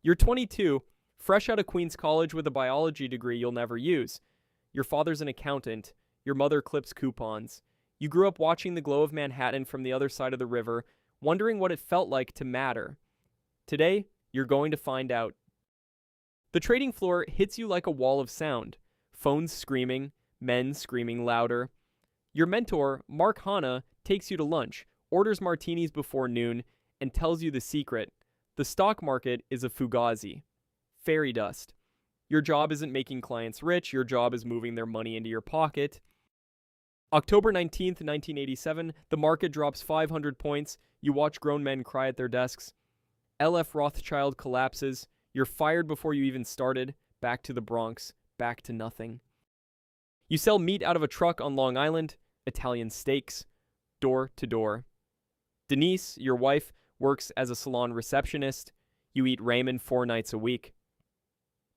You're 22, fresh out of Queen's College with a biology degree you'll never use. Your father's an accountant. Your mother clips coupons. You grew up watching the glow of Manhattan from the other side of the river, wondering what it felt like to matter. Today, you're going to find out. The trading floor hits you like a wall of sound. Phones screaming, men screaming louder. Your mentor, Mark Hanna, takes you to lunch, orders martinis before noon, and tells you the secret. The stock market is a fugazi. Fairy dust. Your job isn't making clients rich, your job is moving their money into your pocket. October 19th, 1987, the market drops 500 points. You watch grown men cry at their desks. L.F. Rothschild collapses. You're fired before you even started. Back to the Bronx. Back to nothing. You sell meat out of a truck on Long Island. Italian steaks. Door to door. Denise, your wife, works as a salon receptionist. You eat ramen 4 nights a week.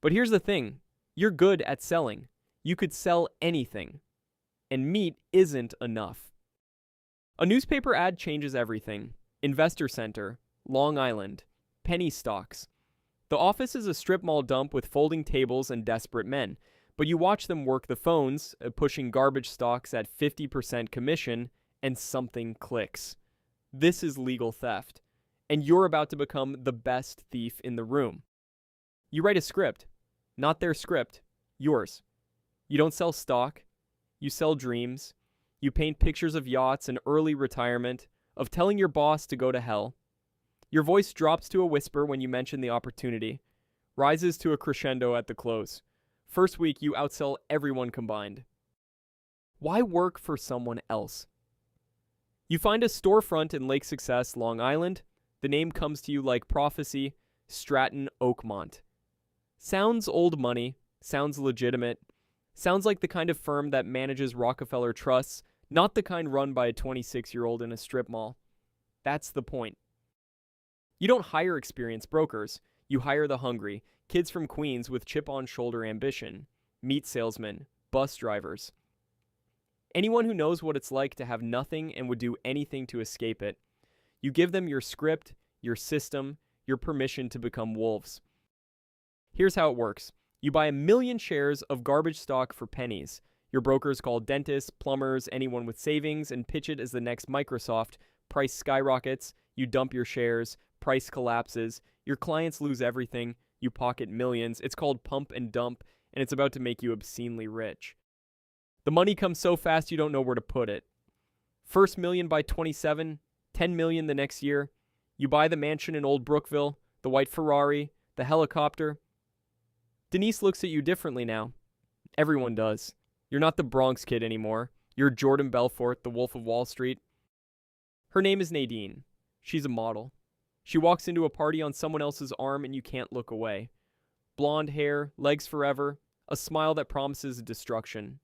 But here's the thing. You're good at selling. You could sell anything. And meat isn't enough. A newspaper ad changes everything. Investor Center. Long Island. Penny stocks. The office is a strip mall dump with folding tables and desperate men. But you watch them work the phones, pushing garbage stocks at 50% commission, and something clicks. This is legal theft. And you're about to become the best thief in the room. You write a script. Not their script. Yours. You don't sell stock. You sell dreams. You paint pictures of yachts and early retirement, of telling your boss to go to hell. Your voice drops to a whisper when you mention the opportunity, rises to a crescendo at the close. First week, you outsell everyone combined. Why work for someone else? You find a storefront in Lake Success, Long Island. The name comes to you like prophecy, Stratton Oakmont. Sounds old money, sounds legitimate, sounds like the kind of firm that manages Rockefeller trusts, not the kind run by a 26-year-old in a strip mall. That's the point. You don't hire experienced brokers. You hire the hungry, kids from Queens with chip-on-shoulder ambition, meat salesmen, bus drivers. Anyone who knows what it's like to have nothing and would do anything to escape it. You give them your script, your system, your permission to become wolves. Here's how it works. You buy 1 million shares of garbage stock for pennies. Your brokers call dentists, plumbers, anyone with savings, and pitch it as the next Microsoft. Price skyrockets. You dump your shares. Price collapses. Your clients lose everything. You pocket millions. It's called pump and dump, and it's about to make you obscenely rich. The money comes so fast you don't know where to put it. First million by 27, 10 million the next year. You buy the mansion in Old Brookville, the white Ferrari, the helicopter. Denise looks at you differently now. Everyone does. You're not the Bronx kid anymore. You're Jordan Belfort, the Wolf of Wall Street. Her name is Nadine. She's a model. She walks into a party on someone else's arm and you can't look away. Blonde hair, legs forever, a smile that promises destruction.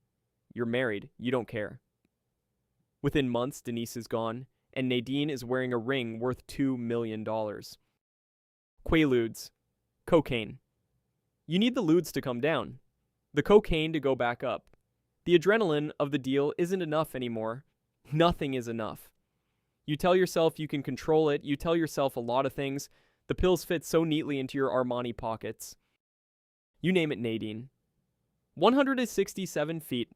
You're married. You don't care. Within months, Denise is gone, and Nadine is wearing a ring worth $2 million. Quaaludes. Cocaine. You need the ludes to come down, the cocaine to go back up. The adrenaline of the deal isn't enough anymore. Nothing is enough. You tell yourself you can control it. You tell yourself a lot of things. The pills fit so neatly into your Armani pockets. You name it, Nadine. 167 feet.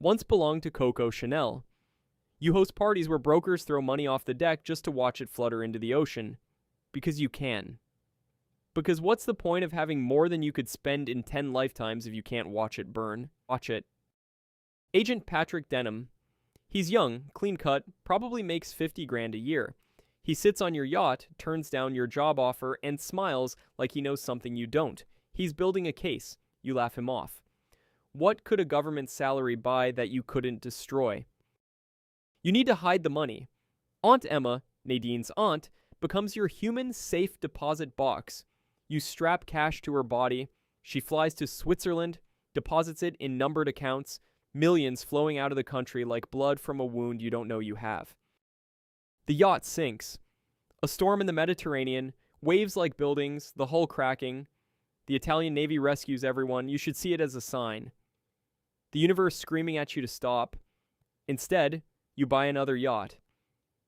Once belonged to Coco Chanel. You host parties where brokers throw money off the deck just to watch it flutter into the ocean. Because you can. Because what's the point of having more than you could spend in 10 lifetimes if you can't watch it burn? Watch it. Agent Patrick Denham. He's young, clean-cut, probably makes $50,000 a year. He sits on your yacht, turns down your job offer, and smiles like he knows something you don't. He's building a case. You laugh him off. What could a government salary buy that you couldn't destroy? You need to hide the money. Aunt Emma, Nadine's aunt, becomes your human safe deposit box. You strap cash to her body. She flies to Switzerland, deposits it in numbered accounts, millions flowing out of the country like blood from a wound you don't know you have. The yacht sinks. A storm in the Mediterranean, waves like buildings, the hull cracking. The Italian Navy rescues everyone. You should see it as a sign. The universe screaming at you to stop. Instead, you buy another yacht.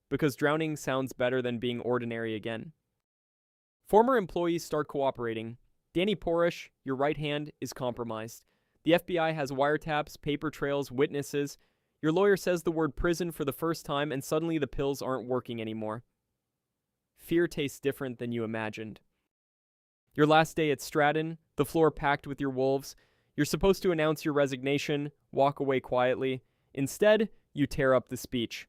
Because drowning sounds better than being ordinary again. Former employees start cooperating. Danny Porish, your right hand, is compromised. The FBI has wiretaps, paper trails, witnesses. Your lawyer says the word prison for the first time, and suddenly the pills aren't working anymore. Fear tastes different than you imagined. Your last day at Stratton, the floor packed with your wolves. You're supposed to announce your resignation, walk away quietly. Instead, you tear up the speech.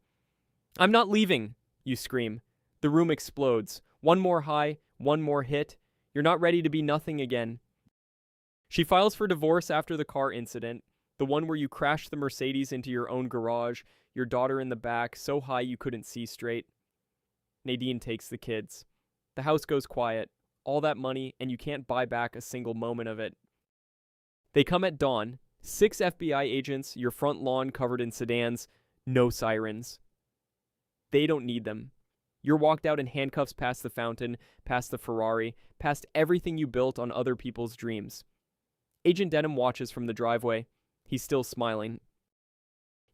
"I'm not leaving," you scream. The room explodes. One more high, one more hit. You're not ready to be nothing again. She files for divorce after the car incident, the one where you crashed the Mercedes into your own garage, your daughter in the back, so high you couldn't see straight. Nadine takes the kids. The house goes quiet. All that money, and you can't buy back a single moment of it. They come at dawn. 6 FBI agents, your front lawn covered in sedans, no sirens. They don't need them. You're walked out in handcuffs past the fountain, past the Ferrari, past everything you built on other people's dreams. Agent Denham watches from the driveway. He's still smiling.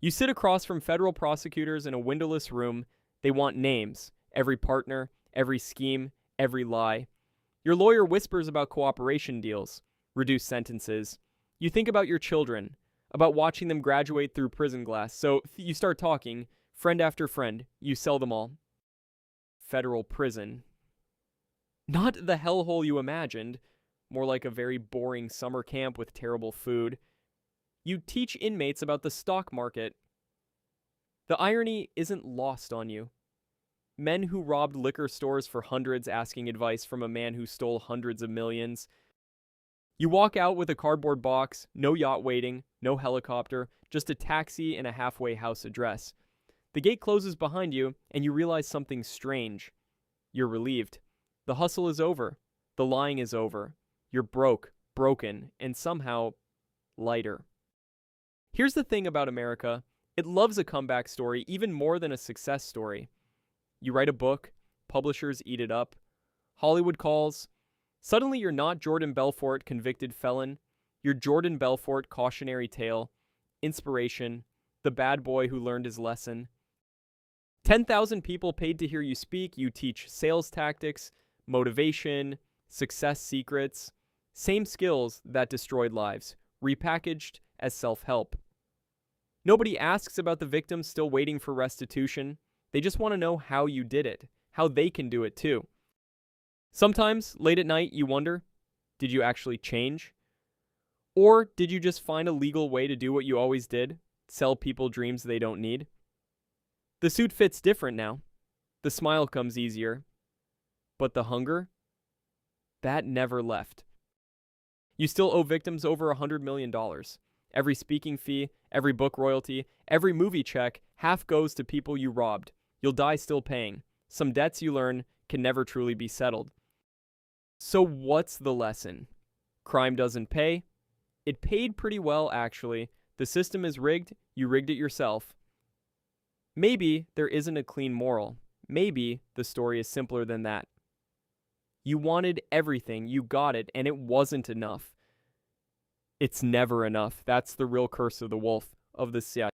You sit across from federal prosecutors in a windowless room. They want names, every partner, every scheme, every lie. Your lawyer whispers about cooperation deals, reduced sentences. You think about your children, about watching them graduate through prison glass. So you start talking, friend after friend. You sell them all. Federal prison. Not the hellhole you imagined, more like a very boring summer camp with terrible food. You teach inmates about the stock market. The irony isn't lost on you. Men who robbed liquor stores for hundreds asking advice from a man who stole hundreds of millions. You walk out with a cardboard box, no yacht waiting, no helicopter, just a taxi and a halfway house address. The gate closes behind you, and you realize something strange. You're relieved. The hustle is over. The lying is over. You're broken, and somehow lighter. Here's the thing about America. It loves a comeback story even more than a success story. You write a book, publishers eat it up. Hollywood calls. Suddenly you're not Jordan Belfort, convicted felon. You're Jordan Belfort, cautionary tale, inspiration, the bad boy who learned his lesson. 10,000 people paid to hear you speak. You teach sales tactics, motivation, success secrets, same skills that destroyed lives, repackaged as self-help. Nobody asks about the victims still waiting for restitution. They just want to know how you did it, how they can do it too. Sometimes, late at night, you wonder, did you actually change? Or did you just find a legal way to do what you always did, sell people dreams they don't need? The suit fits different now. The smile comes easier. But the hunger? That never left. You still owe victims over $100 million. Every speaking fee, every book royalty, every movie check, half goes to people you robbed. You'll die still paying. Some debts you learn can never truly be settled. So what's the lesson? Crime doesn't pay? It paid pretty well, actually. The system is rigged. You rigged it yourself. Maybe there isn't a clean moral. Maybe the story is simpler than that. You wanted everything, you got it, and it wasn't enough. It's never enough. That's the real curse of the wolf, of the CIA.